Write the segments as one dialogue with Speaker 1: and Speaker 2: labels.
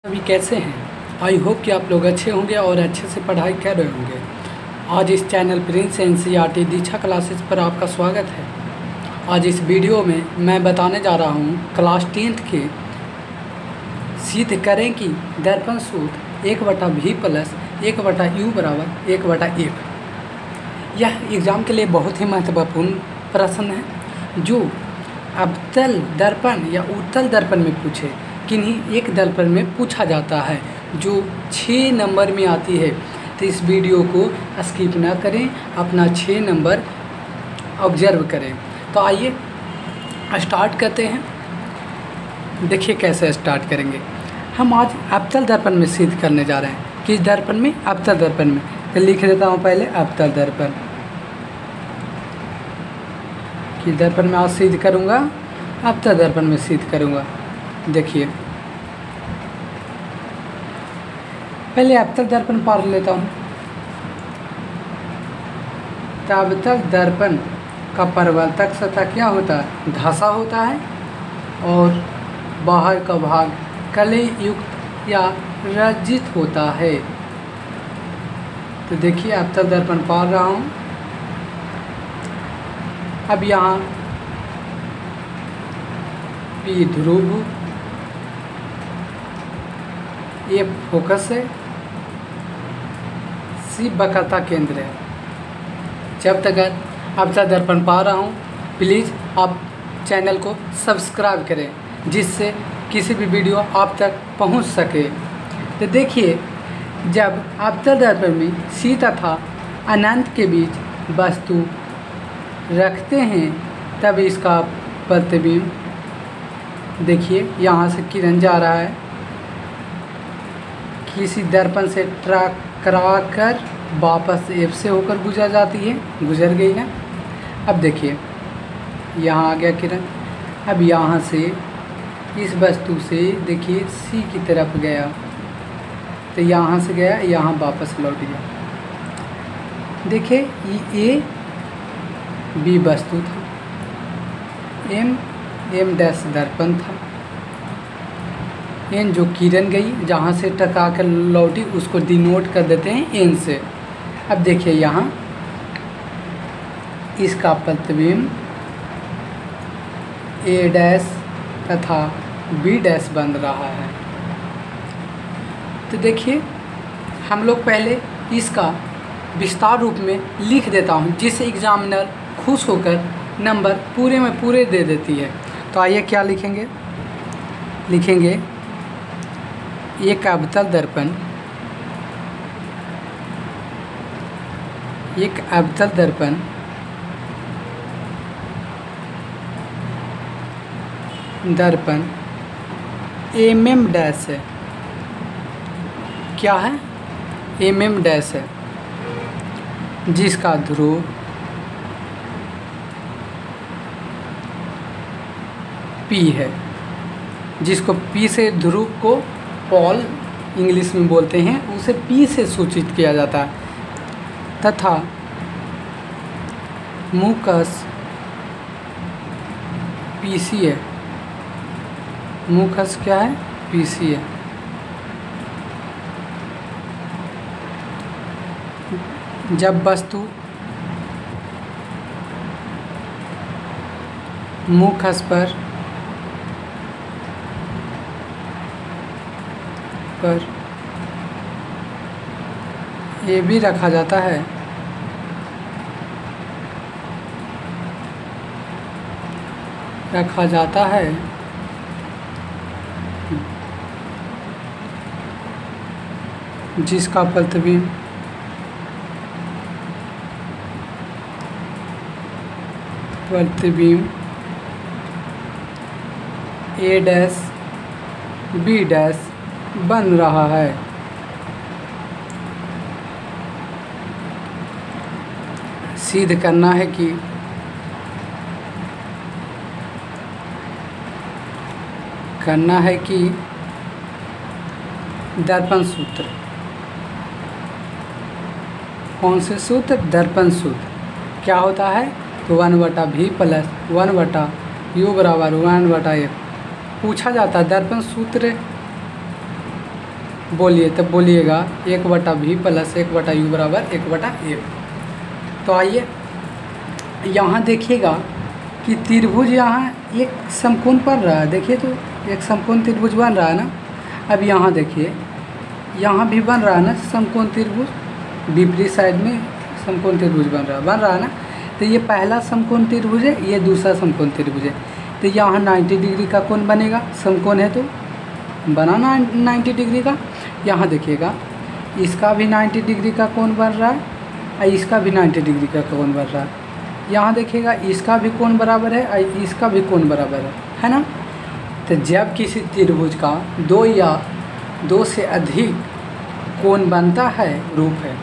Speaker 1: अभी कैसे हैं? आई होप कि आप लोग अच्छे होंगे और अच्छे से पढ़ाई कर रहे होंगे। आज इस चैनल प्रिंस एनसीईआरटी दीक्षा क्लासेस पर आपका स्वागत है। आज इस वीडियो में मैं बताने जा रहा हूँ क्लास 10th के सिद्ध करें कि दर्पण सूत्र 1/v प्लस 1/u बराबर 1/1। यह एग्ज़ाम के लिए बहुत ही महत्वपूर्ण प्रश्न है जो अवतल दर्पण या उत्तल दर्पण में पूछे किन्हीं एक दर्पण में पूछा जाता है जो 6 नंबर में आती है। तो इस वीडियो को स्किप ना करें, अपना 6 नंबर ऑब्जर्व करें। तो आइए स्टार्ट करते हैं। देखिए कैसे स्टार्ट करेंगे। हम आज अवतल दर्पण में सिद्ध करने जा रहे हैं। किस दर्पण में? अवतल दर्पण में। तो लिख देता हूँ पहले अवतल दर्पण। किस दर्पण में आज सिद्ध करूँगा? अवतल दर्पण में सिद्ध करूँगा। देखिए पहले अवतल दर्पण पढ़ लेता हूँ। तो अवतल दर्पण का परावर्तक सतह क्या होता है? धसा होता है और बाहर का भाग कले युक्त या रजित होता है। तो देखिए अवतल दर्पण पढ़ रहा हूँ। अब यहाँ P ध्रुव, ये फोकस है, C वक्रता केंद्र है। जब तक अवतल दर्पण पा रहा हूँ प्लीज़ आप चैनल को सब्सक्राइब करें जिससे किसी भी वीडियो आप तक पहुँच सके। तो देखिए जब अवतल दर्पण में C तथा अनंत के बीच वस्तु रखते हैं तब इसका प्रतिबिंब देखिए यहाँ से किरण जा रहा है, किसी दर्पण से टकरा कर वापस F से होकर गुजर गई ना। अब देखिए यहाँ आ गया किरण। अब यहाँ से इस वस्तु से देखिए C की तरफ गया, तो यहाँ से गया, यहाँ वापस लौट गया। देखिए ये B वस्तु था, M डैश दर्पण था, N जो किरण गई जहाँ से टकरा कर लौटी उसको डिनोट कर देते हैं N से। अब देखिए यहाँ इसका प्रतिबिंब A डैश तथा B डैश बन रहा है। तो देखिए हम लोग पहले इसका विस्तार रूप में लिख देता हूँ जिससे एग्जामिनर खुश होकर नंबर पूरे में पूरे दे देती है। तो आइए क्या लिखेंगे? लिखेंगे एक अवतल दर्पण, एक अवतल दर्पण दर्पण mm डैश है। क्या है? mm डैश है जिसका ध्रुव P है, जिसको P से ध्रुव को पॉल इंग्लिश में बोलते हैं, उसे P से सूचित किया जाता है। तथा मुखस PC है। मुखस क्या है? PC है। जब वस्तु मुखस पर ये भी रखा जाता है, जिसका प्रतिबिंब A डैश B डैश बन रहा है। सिद्ध करना है कि दर्पण सूत्र। कौन से सूत्र? दर्पण सूत्र। क्या होता है? तो 1/v प्लस 1/u बराबर 1/f पूछा जाता है। दर्पण सूत्र बोलिए तब बोलिएगा 1/v प्लस 1/u बराबर 1/f। तो आइए यहाँ देखिएगा कि त्रिभुज यहाँ एक समकोण पड़ रहा है। देखिए तो एक समकोण त्रिभुज बन रहा है ना। अब यहाँ देखिए यहाँ भी बन रहा है ना समकोण त्रिभुज, विपरीत साइड में समकोण त्रिभुज बन रहा है ना। तो ये पहला समकोण त्रिभुज है, ये दूसरा समकोण त्रिभुज है। तो यहाँ 90 डिग्री का कोण बनेगा, समकोण है तो बनाना 90 डिग्री का। यहाँ देखिएगा इसका भी 90 डिग्री का कोण बन रहा है और इसका भी 90 डिग्री का कोण बन रहा है। यहाँ देखिएगा इसका भी कोण बराबर है और इसका भी कोण बराबर है ना। तो जब किसी त्रिभुज का दो या दो से अधिक कोण बनता है, रूप है,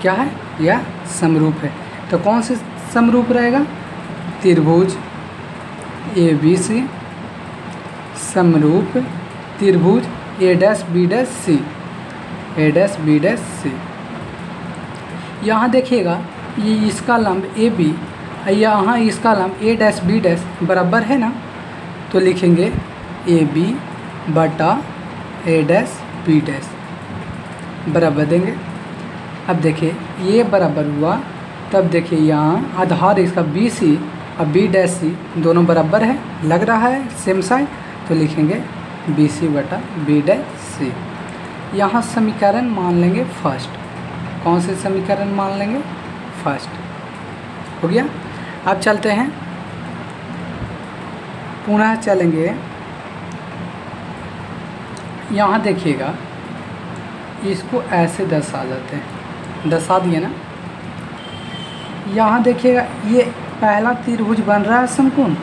Speaker 1: क्या है, यह समरूप है। तो कौन से समरूप रहेगा? त्रिभुज ABC समरूप त्रिभुज A', B', C। यहाँ देखिएगा ये इसका लंब AB, यहाँ इसका लंब A', B' बराबर है ना। तो लिखेंगे AB बटा A', B' बराबर देंगे। अब देखिए ये बराबर हुआ, तब देखिए यहाँ आधार इसका BC और B', दोनों बराबर है, लग रहा है सेम साइड। तो लिखेंगे BC बटा B'। यहाँ समीकरण मान लेंगे फर्स्ट। कौन से समीकरण मान लेंगे? फर्स्ट। हो गया। अब चलते हैं, पुनः चलेंगे। यहाँ देखिएगा इसको ऐसे दर्शा जाते हैं, दर्शा दिए ना। यहाँ देखिएगा ये पहला त्रिभुज बन रहा है समकोण,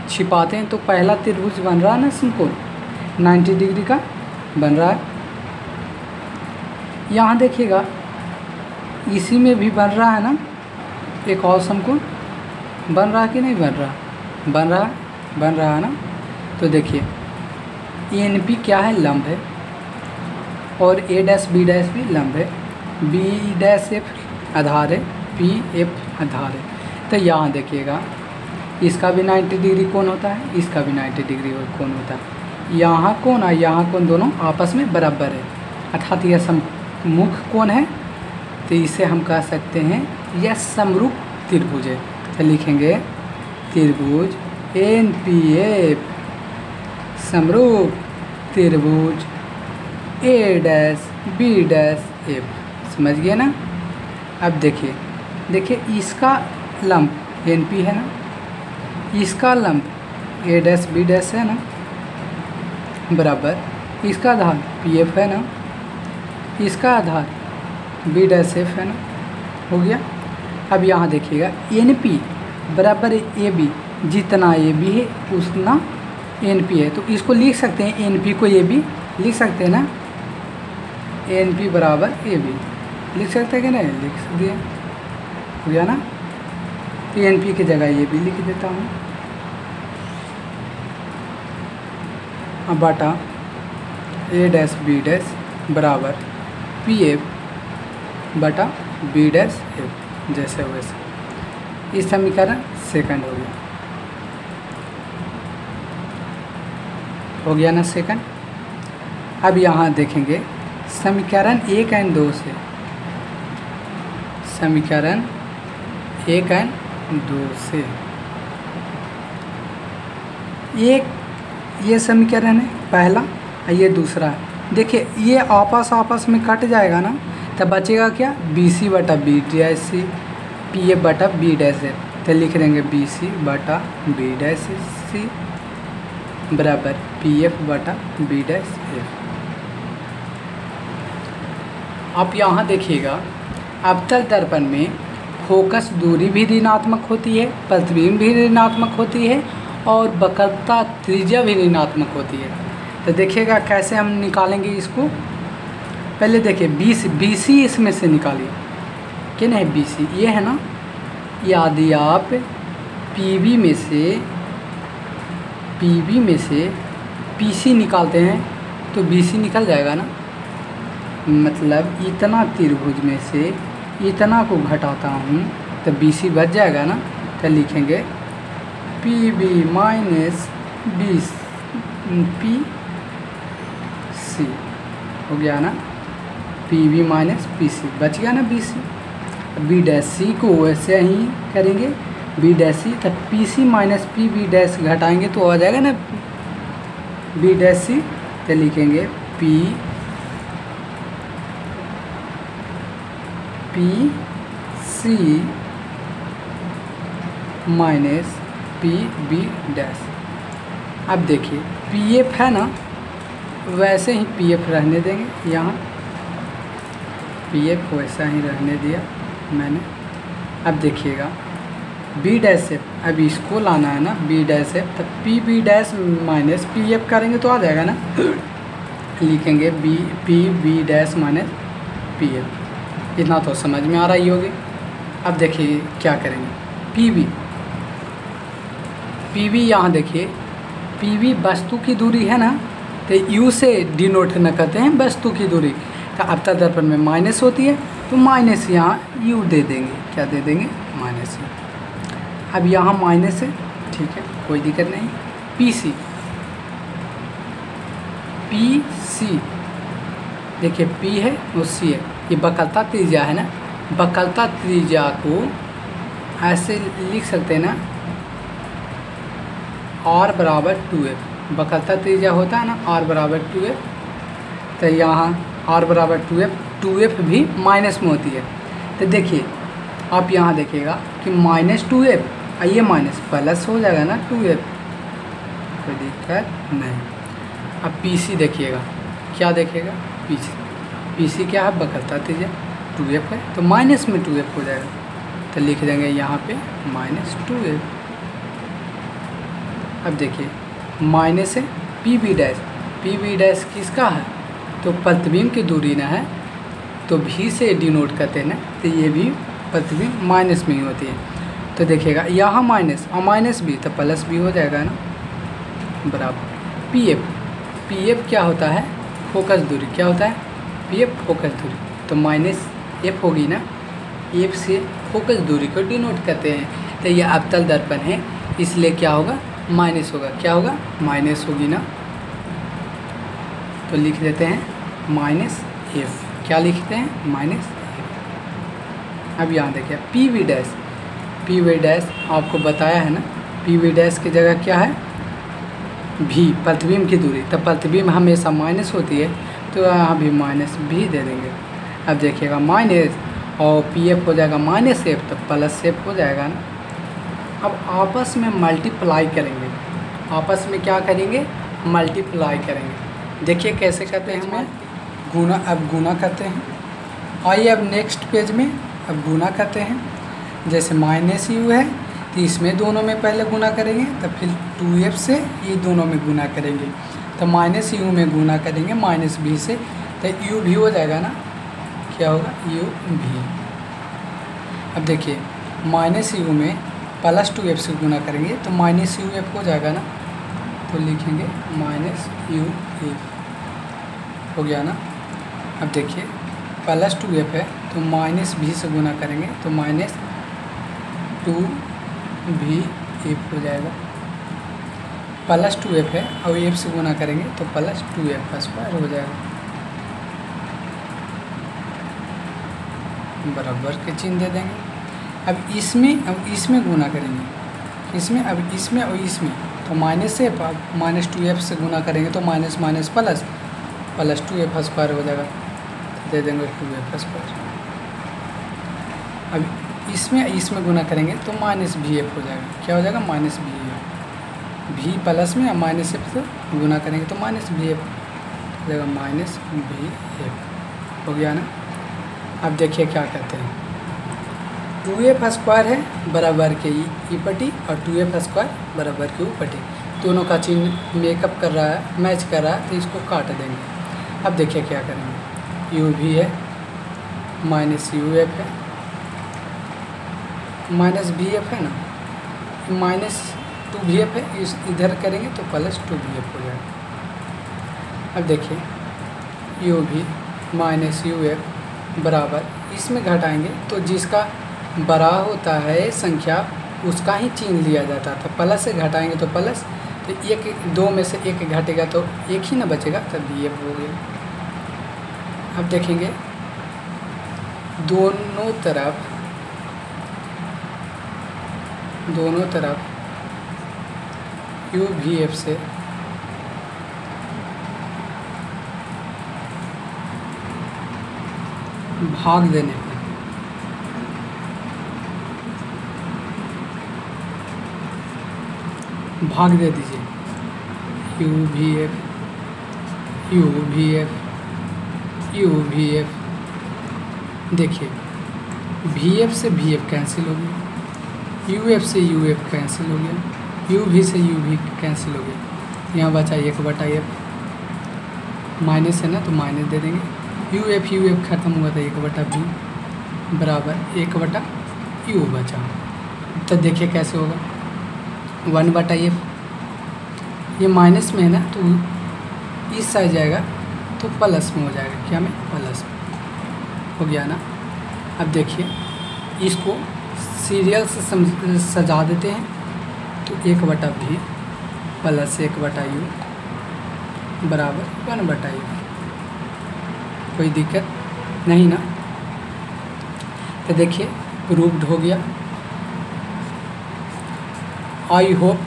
Speaker 1: छिपाते हैं तो पहला त्रिभुज बन रहा है ना समकोण, 90 डिग्री का बन रहा है। यहाँ देखिएगा इसी में भी बन रहा है ना एक और समकोण, बन रहा कि नहीं बन रहा? बन रहा है ना। तो देखिए NP क्या है? लंब है, और A', B' भी लंब है, B', आधार है, PF आधार है। तो यहाँ देखिएगा इसका भी 90 डिग्री कोण होता है, इसका भी 90 डिग्री कोण होता है। यहाँ कोण और यहाँ कोण दोनों आपस में बराबर है, अर्थात यह सम्मुख कोण है। तो इसे हम कह सकते हैं यह समरूप त्रिभुज है। तो लिखेंगे त्रिभुज NPF समरूप त्रिभुज A', B', F। समझ गए ना। अब देखिए इसका लंब NP है ना, इसका लंब A', B' है ना, बराबर इसका आधार PF है ना, इसका आधार B', F है ना। हो गया। अब यहाँ देखिएगा NP बराबर AB, जितना AB है उतना NP है। तो इसको लिख सकते हैं, NP को AB लिख सकते हैं ना, NP बराबर AB लिख सकते हैं कि नहीं? लिख सकते हैं। हो गया ना। तो NP की जगह AB लिख देता हूँ। अब बटा A', B' बराबर PF बटा B', F, जैसे वैसे। इस समीकरण सेकंड हो गया ना सेकंड। अब यहाँ देखेंगे समीकरण 1 और 2 से, समीकरण 1 और 2 से एक ये समीकरण है पहला और ये दूसरा है। देखिए ये आपस में कट जाएगा ना, तब बचेगा क्या? BC बटा B', PF बटा B'। तो लिख देंगे BC बटा B', बराबर PF बटा B'। आप यहाँ देखिएगा अवतल दर्पण में फोकस दूरी भी ऋणात्मक होती है, प्रतिबिंब भी ऋणात्मक होती है, और वक्रता त्रिज्या भी ऋणात्मक होती है। तो देखिएगा कैसे हम निकालेंगे इसको। पहले देखिए BC इसमें से निकालिए कि नहीं, BC ये है ना। यदि आप PB में से PC निकालते हैं तो BC निकल जाएगा ना। मतलब इतना त्रिभुज में से इतना को घटाता हूँ तो BC बच जाएगा ना। तो लिखेंगे PB माइनस PC सी हो गया ना, P B minus P C, बच गया ना B C. B dash C को वैसे ही करेंगे, बी डैश सी, तब P C minus P B dash घटाएंगे तो आ जाएगा ना बी डैश सी। तो लिखेंगे P P C minus P B dash. अब देखिए पी एफ है ना, वैसे ही पी एफ रहने देंगे, यहाँ पी एफ वैसा ही रहने दिया मैंने। अब देखिएगा बी डैश एफ, अब इसको लाना है ना बी डैश एफ, तब P B dash minus P F करेंगे तो आ जाएगा ना, लिखेंगे B P B dash minus P F. इतना तो समझ में आ रहा ही होगी। अब देखिए क्या करेंगे, पी बी यहाँ देखिए, पी बी वस्तु की दूरी है ना, तो यू से डिनोट न करते हैं वस्तु की दूरी, तो अपतल दर्पण में माइनस होती है तो माइनस यहाँ यू दे देंगे, क्या दे देंगे, माइनस यू। अब यहाँ माइनस है, ठीक है कोई दिक्कत नहीं। पी सी देखिए, पी है और सी है, ये बकलता त्रिज्या है ना, बकलता त्रिज्या को ऐसे लिख सकते हैं ना, r बराबर 2f, बकलता त्रिज्या होता है ना r बराबर 2f, तो यहाँ r बराबर 2f भी माइनस में होती है। तो देखिए आप यहाँ देखिएगा कि माइनस 2f, ये माइनस प्लस हो जाएगा ना 2f, कोई दिक्कत नहीं। अब पी सी देखिएगा, क्या देखिएगा, पी सी क्या है, बकलता त्रिज्या 2f है, तो माइनस में 2f हो जाएगा, तो लिख देंगे यहाँ पे माइनस 2f। अब देखिए माइनस है पी बी डैश किसका है, तो प्रतिबिंब की दूरी ना है, तो भी से डिनोट करते हैं ना, तो ये भी प्रतिबिंब माइनस में ही होती है। तो देखिएगा यहाँ माइनस और माइनस भी, तो प्लस भी हो जाएगा ना, बराबर पी एफ क्या होता है, फोकस दूरी, क्या होता है पी एफ फोकस दूरी, तो माइनस एफ होगी ना, एफ से फोकस दूरी को डिनोट करते हैं। तो ये अवतल दर्पण है, इसलिए क्या होगा, माइनस होगा, क्या होगा, माइनस होगी ना, तो लिख देते हैं माइनस एफ, क्या लिखते हैं, माइनस एफ। अब यहाँ देखिए पी वी डैश आपको बताया है ना, पी वी डैश की जगह क्या है, भी प्रतिबिंब की दूरी, तब प्रतिबिंब हमेशा माइनस होती है, तो यहाँ भी माइनस भी दे देंगे। अब देखिएगा माइनस और पी एफ हो जाएगा माइनस एफ, तो प्लस एफ हो जाएगा ना। अब आपस में मल्टीप्लाई करेंगे, आपस में क्या करेंगे, मल्टीप्लाई करेंगे। देखिए कैसे करते हैं हम, गुना, अब गुना करते हैं। आइए अब नेक्स्ट पेज में अब गुना करते हैं। जैसे माइनस यू है तो इसमें दोनों में पहले गुना करेंगे, तो फिर 2f से ये दोनों में गुना करेंगे, तो माइनस यू में गुना करेंगे माइनस भी से, तो यू भी हो जाएगा ना, क्या होगा, यू भी। अब देखिए माइनस यू में प्लस 2f से गुना करेंगे तो माइनस यू एफ हो जाएगा ना, तो लिखेंगे माइनस यू एफ, हो गया ना। अब देखिए प्लस 2f है तो माइनस भी से गुना करेंगे तो माइनस 2v(f) हो जाएगा, प्लस 2f है और f से गुना करेंगे तो प्लस 2f स्क्वायर हो जाएगा, बराबर के चिन्ह दे देंगे। अब इसमें गुना करेंगे, अब इसमें और इसमें, तो माइनस एफ, अब माइनस 2f से गुना करेंगे तो minus minus plus 2f square हो जाएगा, दे देंगे 2f स्क्वायर। अब इसमें गुना करेंगे तो माइनस भी एफ हो जाएगा, क्या हो जाएगा, माइनस भी एफ, भी प्लस में माइनस एफ से गुना करेंगे तो माइनस भी एफ हो जाएगा, माइनस भी एफ हो गया ना। अब देखिए क्या कहते हैं, 2f स्क्वायर है बराबर के ई पट्टी और 2f स्क्वायर बराबर के ऊ पट्टी, दोनों का चिन्ह मेकअप कर रहा है, मैच कर रहा है, तो इसको काट देंगे। अब देखिए क्या करेंगे, यू भी है माइनस यू एफ है, माइनस बी एफ है ना, माइनस 2v(f) है, इस इधर करेंगे तो प्लस 2v(f) हो जाएगा। अब देखिए यू भी माइनस यू एफ बराबर, इसमें घटाएंगे तो जिसका बड़ा होता है संख्या उसका ही चिन्ह लिया जाता था, प्लस से घटाएंगे तो प्लस तो एक दो में से एक घटेगा तो एक ही ना बचेगा, तब वी एफ हो गया। अब देखेंगे दोनों तरफ यू वी एफ से भाग देने पर भाग दे दीजिए, यू वी एफ। देखिए वी एफ से वी एफ कैंसिल हो गया, यू एफ से यू एफ कैंसिल हो गया, यू वी से यू वी कैंसिल हो गया। यहाँ बचा 1/f, माइनस है ना तो माइनस दे देंगे। यू एफ खत्म हुआ था 1/v बराबर 1/u बचा। तो देखिए कैसे होगा 1/f, ये माइनस में है ना तो इस साइड जाएगा तो प्लस में हो जाएगा, क्या में प्लस में हो गया ना। अब देखिए इसको सीरियल से सजा देते हैं, तो 1/v प्लस 1/u बराबर 1/u। कोई दिक्कत नहीं ना। तो देखिए प्रूव्ड हो गया। आई होप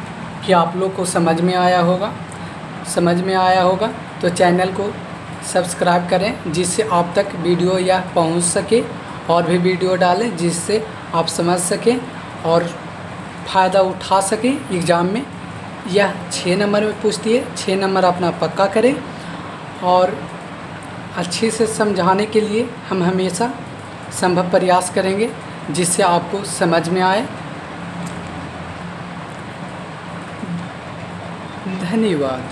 Speaker 1: कि आप लोग को समझ में आया होगा। तो चैनल को सब्सक्राइब करें जिससे आप तक वीडियो या पहुंच सके, और भी वीडियो डालें जिससे आप समझ सकें और फ़ायदा उठा सकें एग्ज़ाम में। यह 6 नंबर में पूछती है, 6 नंबर अपना पक्का करें, और अच्छे से समझाने के लिए हम हमेशा संभव प्रयास करेंगे जिससे आपको समझ में आए। धन्यवाद।